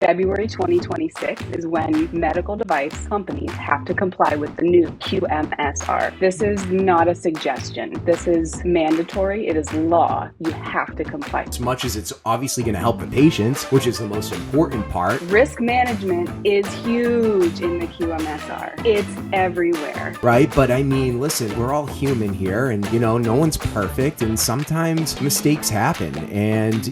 February 2026 is when medical device companies have to comply with the new QMSR. This is not a suggestion. This is mandatory. It is law. You have to comply. As much as it's obviously going to help the patients, which is the most important part. Risk management is huge in the QMSR. It's everywhere. Right? But I mean, listen, we're all human here and, no one's perfect and sometimes mistakes happen and,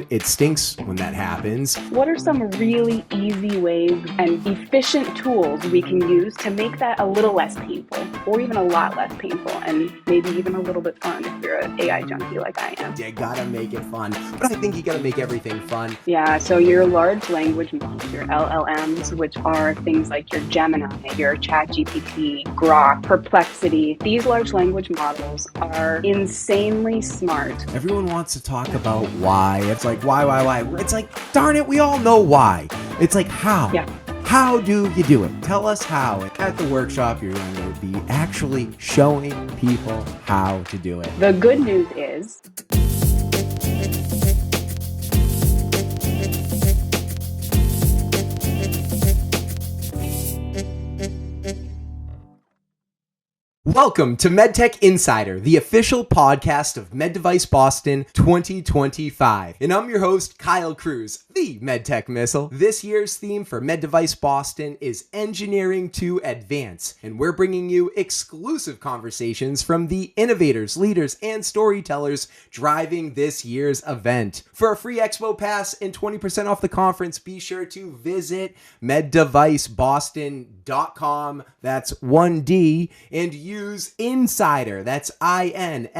it stinks when that happens. What are some really easy ways and efficient tools we can use to make that a little less painful or even a lot less painful and maybe even a little bit fun if you're an AI junkie like I am? You gotta make it fun, but I think you gotta make everything fun. Yeah, so your large language models, your LLMs, which are things like your Gemini, your ChatGPT, Grok, Perplexity, these large language models are insanely smart. Everyone wants to talk about why. It's like, why? It's like, darn it, we all know why. It's like, how? Yeah. How do you do it? Tell us how. At the workshop, you're going to be actually showing people how to do it. The good news is... Welcome to MedTech Insider, the official podcast of MEDevice Boston 2025. And I'm your host, Kyle Cruz, the MedTech Missile. This year's theme for MEDevice Boston is Engineering to Advance, and we're bringing you exclusive conversations from the innovators, leaders, and storytellers driving this year's event. For a free expo pass and 20% off the conference, be sure to visit meddeviceboston.com, that's 1D, and use Insider, that's INSIDER,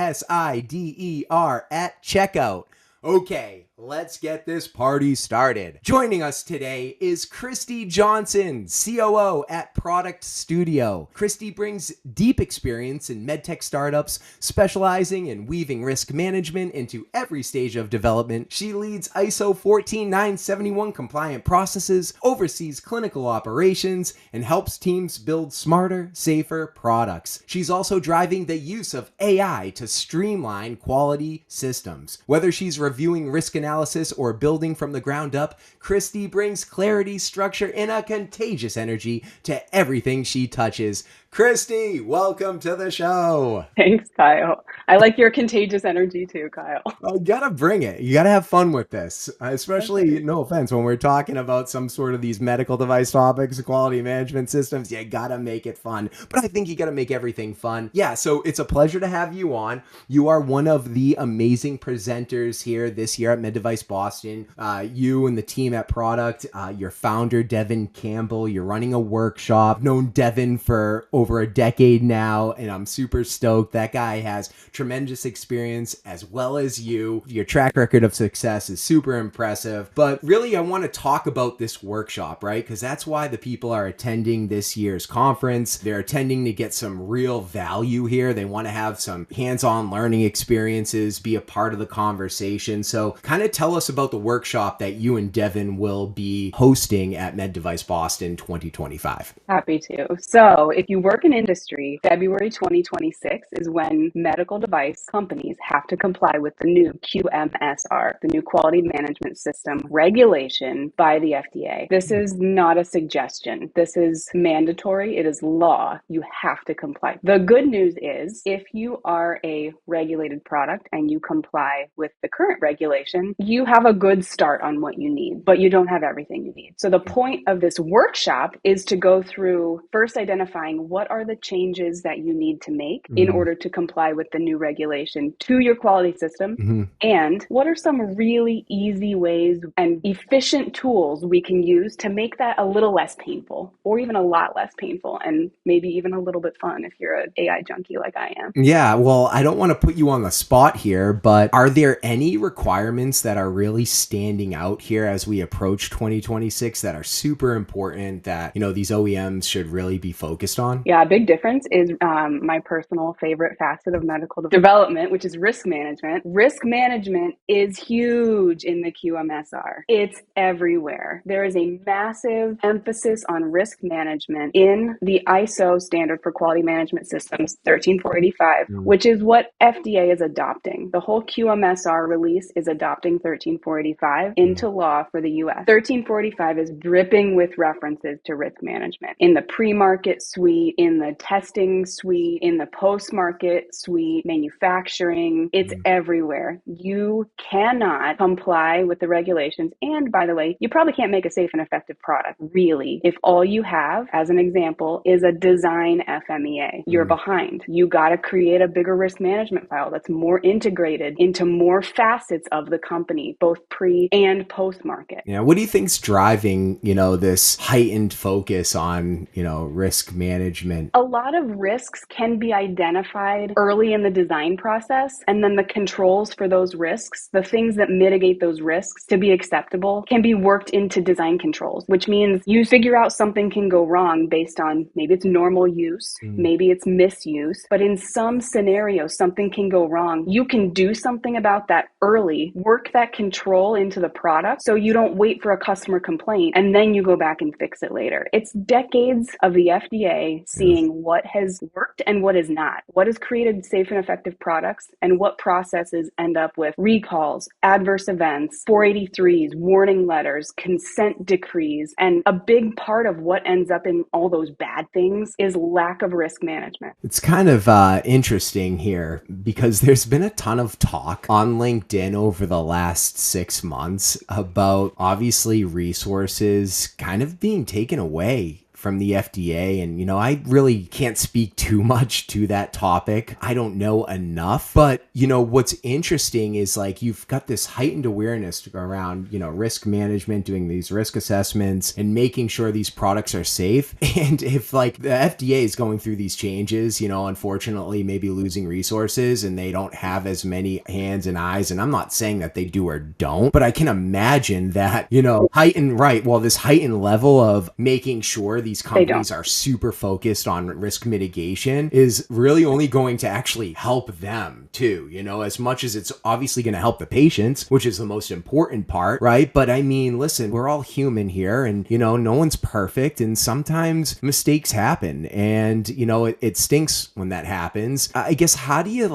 at checkout. Okay, let's get this party started. Joining us today is Christy Johnson, COO at Product Studio. Christy brings deep experience in medtech startups, specializing in weaving risk management into every stage of development. She leads ISO 14971 compliant processes, oversees clinical operations, and helps teams build smarter, safer products. She's also driving the use of AI to streamline quality systems. Whether she's reviewing risk analysis or building from the ground up, Christy brings clarity, structure, and a contagious energy to everything she touches. Christy, welcome to the show. Thanks, Kyle. I like your contagious energy too, Kyle. You gotta bring it. You gotta have fun with this, especially, no offense, when we're talking about some sort of these medical device topics, quality management systems, you gotta make it fun. But I think you gotta make everything fun. Yeah, so it's a pleasure to have you on. You are one of the amazing presenters here this year at MEDevice Boston. You and the team at Product, your founder, Devin Campbell, you're running a workshop. I've known Devin for over a decade now, and I'm super stoked. That guy has tremendous experience as well as you. Your track record of success is super impressive. But really, I want to talk about this workshop, right? Because that's why the people are attending this year's conference. They're attending to get some real value here. They want to have some hands-on learning experiences, be a part of the conversation. So kind of tell us about the workshop that you and Devin will be hosting at MEDevice Boston 2025. Happy to. So if you work in industry, February 2026 is when medical device companies have to comply with the new QMSR, the new quality management system regulation by the FDA. This is not a suggestion. This is mandatory. It is law. You have to comply. The good news is if you are a regulated product and you comply with the current regulation, you have a good start on what you need, but you don't have everything you need. So the point of this workshop is to go through first identifying what are the changes that you need to make in order to comply with the new regulation to your quality system, and what are some really easy ways and efficient tools we can use to make that a little less painful or even a lot less painful and maybe even a little bit fun if you're an AI junkie like I am. Yeah, well, I don't want to put you on the spot here, but are there any requirements that are really standing out here as we approach 2026 that are super important that, these OEMs should really be focused on? Yeah, a big difference is my personal favorite facet of medical development, which is risk management. Risk management is huge in the QMSR. It's everywhere. There is a massive emphasis on risk management in the ISO standard for quality management systems 13485, which is what FDA is adopting. The whole QMSR release is adopting drafting 1345 into law for the US. 1345 is dripping with references to risk management in the pre-market suite, in the testing suite, in the post-market suite, manufacturing. It's everywhere. You cannot comply with the regulations. And by the way, you probably can't make a safe and effective product, really, if all you have, as an example, is a design FMEA. You're behind. You got to create a bigger risk management file that's more integrated into more facets of the company, both pre and post market. Yeah. What do you think's driving, this heightened focus on, risk management? A lot of risks can be identified early in the design process, and then the controls for those risks, the things that mitigate those risks to be acceptable, can be worked into design controls, which means you figure out something can go wrong based on maybe it's normal use, maybe it's misuse, but in some scenarios, something can go wrong. You can do something about that early, work that control into the product so you don't wait for a customer complaint and then you go back and fix it later. It's decades of the FDA seeing what has worked and what has not, what has created safe and effective products, and what processes end up with recalls, adverse events, 483s, warning letters, consent decrees. And a big part of what ends up in all those bad things is lack of risk management. It's kind of interesting here because there's been a ton of talk on LinkedIn over the last 6 months about obviously resources kind of being taken away from the FDA. And, I really can't speak too much to that topic. I don't know enough. But, what's interesting is you've got this heightened awareness around, risk management, doing these risk assessments and making sure these products are safe. And if the FDA is going through these changes, unfortunately, maybe losing resources and they don't have as many hands and eyes. And I'm not saying that they do or don't, but I can imagine that, this heightened level of making sure these companies are super focused on risk mitigation is really only going to actually help them too, as much as it's obviously going to help the patients, which is the most important part, right? But I mean, listen, we're all human here and, no one's perfect and sometimes mistakes happen and, it stinks when that happens. I guess, how do you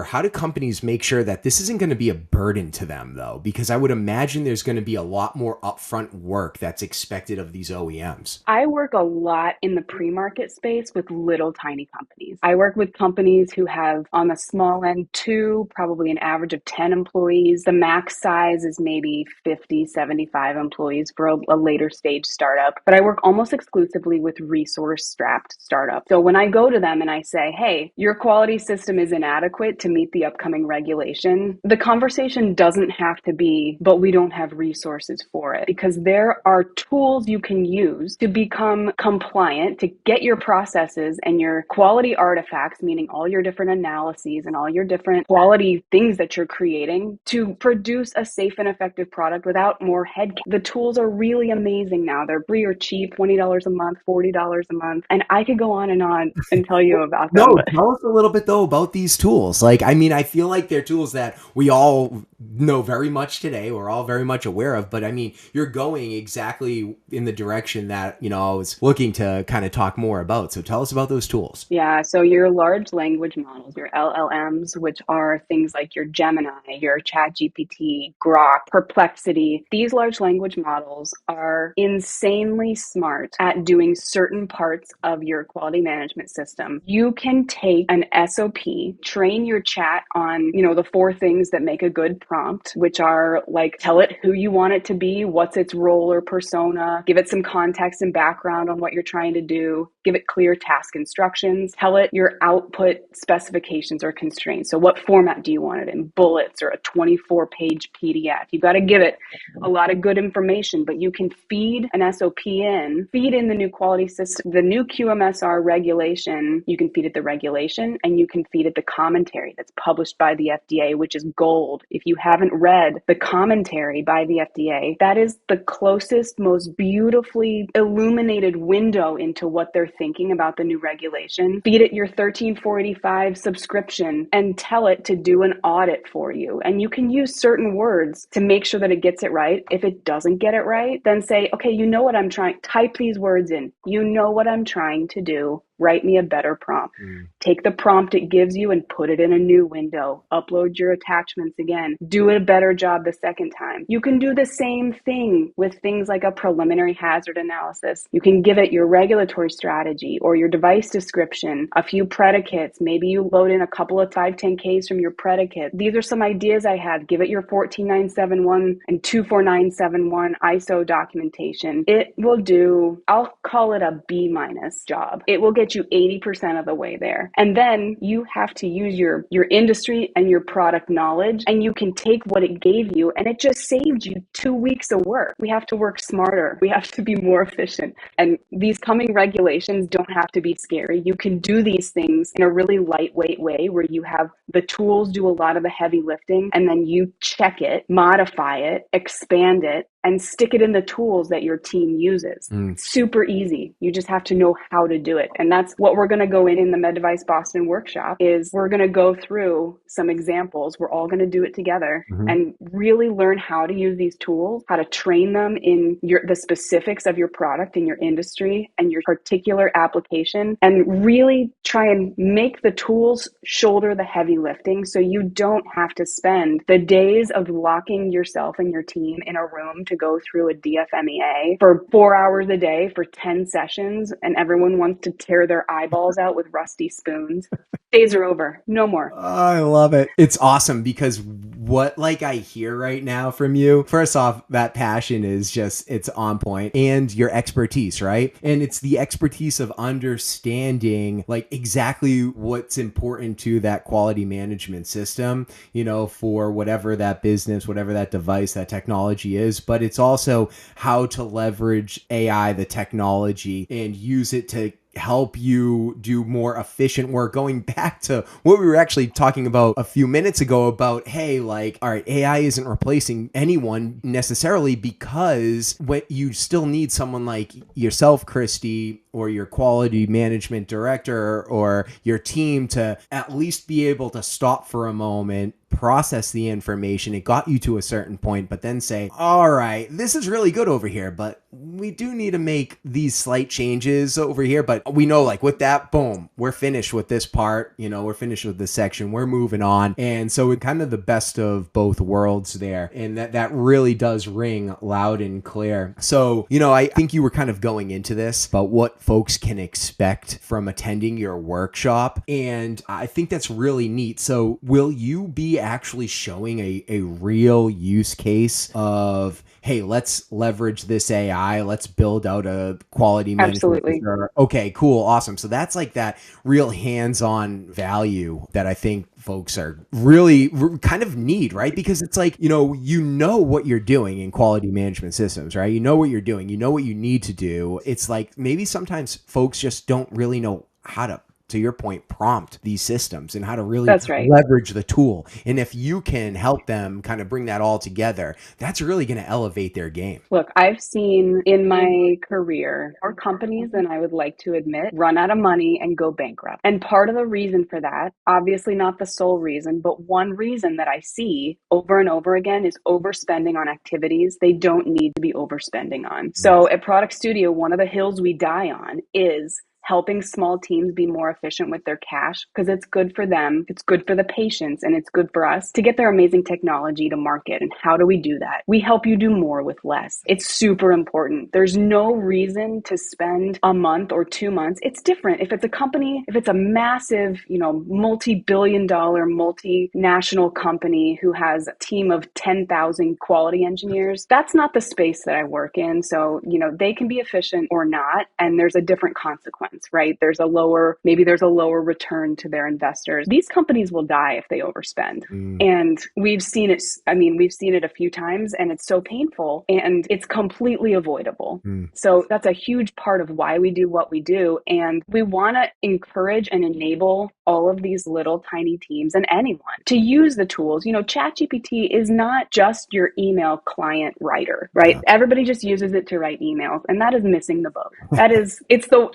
how do companies make sure that this isn't going to be a burden to them though? Because I would imagine there's going to be a lot more upfront work that's expected of these OEMs. I work a lot in the pre-market space with little tiny companies. I work with companies who have on the small end 2, probably an average of 10 employees. The max size is maybe 50, 75 employees for a later stage startup. But I work almost exclusively with resource strapped startups. So when I go to them and I say, hey, your quality system is inadequate to meet the upcoming regulation, the conversation doesn't have to be, but we don't have resources for it, because there are tools you can use to become compliant, to get your processes and your quality artifacts, meaning all your different analyses and all your different quality things that you're creating, to produce a safe and effective product without more head. The tools are really amazing now. They're free or cheap, $20 a month, $40 a month. And I could go on and tell you about them. No, tell us a little bit though about these tools. I feel like they're tools that we all know very much today, we're all very much aware of, but I mean, you're going exactly in the direction that, I was looking to kind of talk more about. So tell us about those tools. Yeah, so your large language models, your LLMs, which are things like your Gemini, your ChatGPT, Grok, Perplexity, these large language models are insanely smart at doing certain parts of your quality management system. You can take an SOP, train your chat on, the 4 things that make a good prompt, which are tell it who you want it to be, what's its role or persona, give it some context and background on what you're trying to do, give it clear task instructions, tell it your output specifications or constraints. So what format do you want it in? Bullets or a 24-page PDF? You've got to give it a lot of good information, but you can feed an SOP feed in the new quality system, the new QMSR regulation. You can feed it the regulation and you can feed it the commentary that's published by the FDA, which is gold. If you haven't read the commentary by the FDA, that is the closest, most beautifully illuminated window into what they're thinking about the new regulation. Feed it your 13485 subscription and tell it to do an audit for you. And you can use certain words to make sure that it gets it right. If it doesn't get it right, then say, okay, you know what I'm trying, type these words in. You know what I'm trying to do. Write me a better prompt. Mm. Take the prompt it gives you and put it in a new window. Upload your attachments again. Do a better job the second time. You can do the same thing with things like a preliminary hazard analysis. You can give it your regulatory strategy or your device description, a few predicates. Maybe you load in a couple of 510Ks from your predicate. These are some ideas I have. Give it your 14971 and 24971 ISO documentation. It will do, I'll call it a B minus job. It will get you 80% of the way there. And then you have to use your industry and your product knowledge, and you can take what it gave you and it just saved you 2 weeks of work. We have to work smarter. We have to be more efficient. And these coming regulations don't have to be scary. You can do these things in a really lightweight way where you have the tools do a lot of the heavy lifting, and then you check it, modify it, expand it, and stick it in the tools that your team uses. Super easy. You just have to know how to do it. And that's what we're going to go in the MEDevice Boston workshop is we're going to go through some examples. We're all going to do it together and really learn how to use these tools, how to train them in the specifics of your product in your industry and your particular application, and really try and make the tools shoulder the heavy lifting so you don't have to spend the days of locking yourself and your team in a room to go through a DFMEA for 4 hours a day for 10 sessions, and everyone wants to tear their eyeballs out with rusty spoons. Days are over. No more. I love it. It's awesome because what like I hear right now from you, first off, that passion is just, it's on point, and your expertise, right? And it's the expertise of understanding like exactly what's important to that quality management system, you know, for whatever that business, whatever that device, that technology is. But it's also how to leverage AI, the technology, and use it to help you do more efficient work. Going back to what we were actually talking about a few minutes ago about, hey, like, all right, AI isn't replacing anyone necessarily, because what you still need someone like yourself, Christy, or your quality management director or your team to at least be able to stop for a moment, process the information. It got you to a certain point, but then say, all right, this is really good over here, but we do need to make these slight changes over here. But we know, like, with that, boom, we're finished with this part, you know, we're finished with this section, we're moving on. And so it's kind of the best of both worlds there. And that really does ring loud and clear. So, you know, I think you were kind of going into this about what folks can expect from attending your workshop. And I think that's really neat. So will you be actually showing a real use case of, hey, let's leverage this AI, let's build out a quality management Absolutely. system? Okay, cool, awesome. So that's like that real hands-on value that I think folks are really kind of need, right? Because it's like, you know what you're doing in quality management systems, right? You know what you're doing, you know what you need to do. It's like maybe sometimes folks just don't really know how to your point, prompt these systems and how to really That's right. leverage the tool. And if you can help them kind of bring that all together, that's really going to elevate their game. Look, I've seen in my career more companies than I would like to admit run out of money and go bankrupt. And part of the reason for that, obviously not the sole reason, but one reason that I see over and over again is overspending on activities they don't need to be overspending on. So at Product Studio, one of the hills we die on is helping small teams be more efficient with their cash, because it's good for them, it's good for the patients, and it's good for us to get their amazing technology to market. And how do we do that? We help you do more with less. It's super important. There's no reason to spend a month or 2 months. It's different. If it's a company, if it's a massive, multi-billion dollar, multinational company who has a team of 10,000 quality engineers, that's not the space that I work in. So, they can be efficient or not, and there's a different consequence. Right? Maybe there's a lower return to their investors. These companies will die if they overspend. And we've seen it. We've seen it a few times, and it's so painful, and it's completely avoidable. So that's a huge part of why we do what we do. And we want to encourage and enable all of these little tiny teams and anyone to use the tools. ChatGPT is not just your email client writer, right? Everybody just uses it to write emails, and that is missing the boat.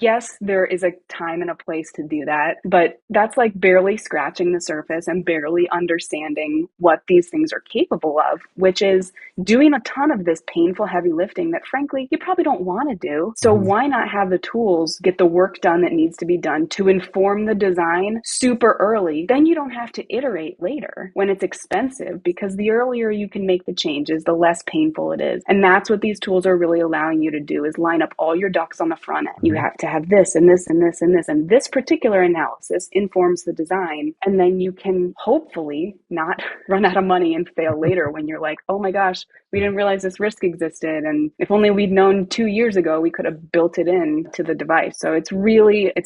Yes, there is a time and a place to do that, but that's like barely scratching the surface and barely understanding what these things are capable of, which is doing a ton of this painful heavy lifting that frankly you probably don't want to do. So why not have the tools get the work done that needs to be done to inform the design super early? Then you don't have to iterate later when it's expensive, because the earlier you can make the changes, the less painful it is. And that's what these tools are really allowing you to do, is line up all your ducks on the front end. You have to have this and this and this and this, and this particular analysis informs the design. And then you can hopefully not run out of money and fail later when you're like, oh my gosh, we didn't realize this risk existed. And if only we'd known 2 years ago, we could have built it in to the device. So it's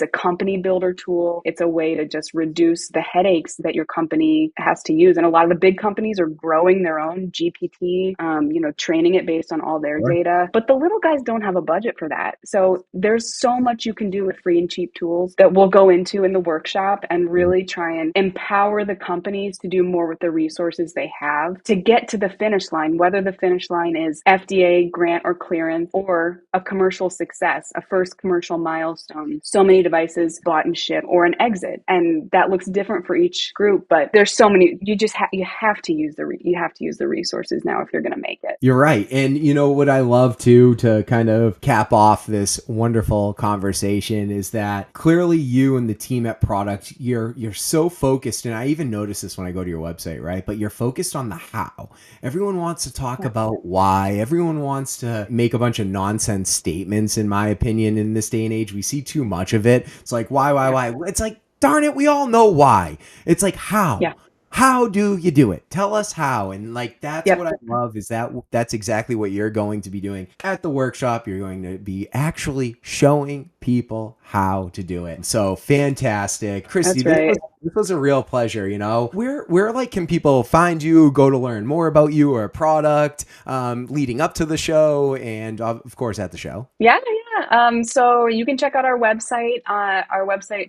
a company builder tool. It's a way to just reduce the headaches that your company has to use. And a lot of the big companies are growing their own GPT, training it based on all their data. But the little guys don't have a budget for that. So there's so much you can do with free and cheap tools that we'll go into in the workshop and really try and empower the companies to do more with the resources they have to get to the finish line, whether the finish line is FDA grant or clearance or a commercial success, a first commercial milestone, so many devices bought and shipped, or an exit. And that looks different for each group, but there's so many. You have to use the resources now if you're going to make it. You're right. And you know what I love too, to kind of cap off this wonderful conversation, is that clearly you and the team at Product, you're so focused. And I even notice this when I go to your website, right? But you're focused on the how. Everyone wants to talk about why. Everyone wants to make a bunch of nonsense statements, in my opinion. In this day and age, we see too much of it. It's like, why? It's like, darn it, we all know why. It's like, how? Yeah. How do you do it? Tell us how. And like, that's what I love, is that's exactly what you're going to be doing at the workshop. You're going to be actually showing people how to do it. So fantastic. Christy, this was a real pleasure. Where like can people find you, go to learn more about you or a product leading up to the show, and of course at the show? So you can check out our website.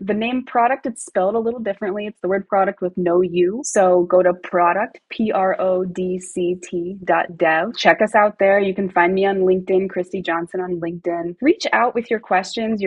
The name Product, it's spelled a little differently. It's the word product with no U. So go to product, PRODCT.dev. Check us out there. You can find me on LinkedIn, Christy Johnson on LinkedIn. Reach out with your questions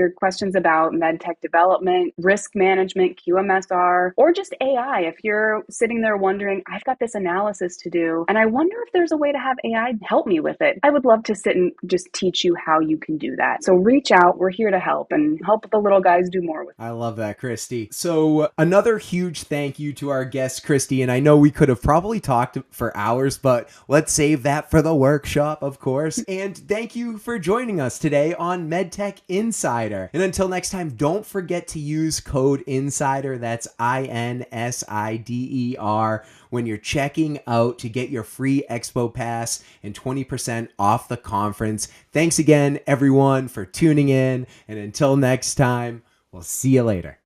about medtech development, risk management, QMSR, or just AI. If you're sitting there wondering, I've got this analysis to do, and I wonder if there's a way to have AI help me with it, I would love to sit and just teach you how you can do that. So reach out. We're here to help and help the little guys do more with it. I love that, Christy. So another huge thank you to our guest, Christy. And I know we could have probably talked for hours, but let's save that for the workshop, of course. And thank you for joining us today on MedTech Insider. And until next time, don't forget to use code INSIDER. That's INSIDER when you're checking out to get your free Expo Pass and 20% off the conference. Thanks again, everyone, for tuning in. And until next time, we'll see you later.